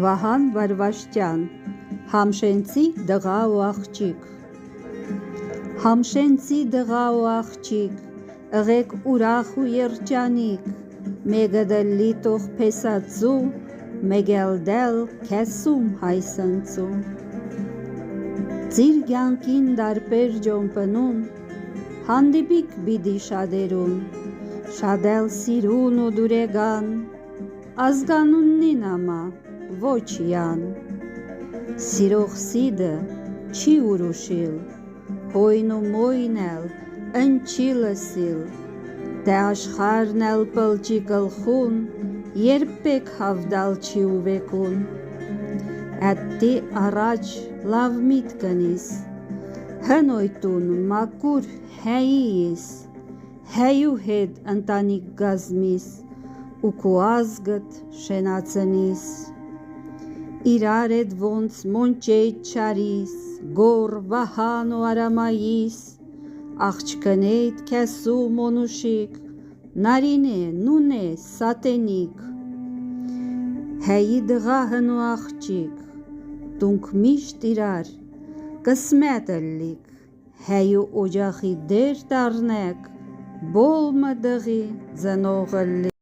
Վահան Վարվաշտյան, Համշենցի դղա ու աղջիկ։ Համշենցի դղա ու աղջիկ, ըղեք ուրախ ու երջանիկ, մեկը դլի տող փեսածու, մեկել դել քեսում հայսնցու։ Ծիր կյանքին դարբեր ջոմպնում, հանդիպիկ բիդի շադերուն, շադել սիրուն ու դուրեգան, ազգանուննին ամա ոչ յան։ Սիրող սիդը չի ուրուշիլ, հոյն ու մոյն էլ ընչի լսիլ, դե աշխարհն էլ պլճի գլխուն, երբեք հավդալ չի ուվեկուն։ Էդտի առաջ լավ միտքնիս, հնոյտուն մակուր հեյիս, հեյու հետ ընտանիք գազմիս, ու քու ազգդ շենացնիս։ Իրար էդ ոնց մոնճեյt չարիս, գոր վահան ու արամայիս, աղջկնեյt քեսում օնուշիկ, նարինե նունե սատենիք։ Հեյի դղա հնու աղջիկ, դունք միշտ իրար կսմետ ըլլիք, հեյու օջախի դեր դառնեք, բոլմը դղի ծնող ըլլի։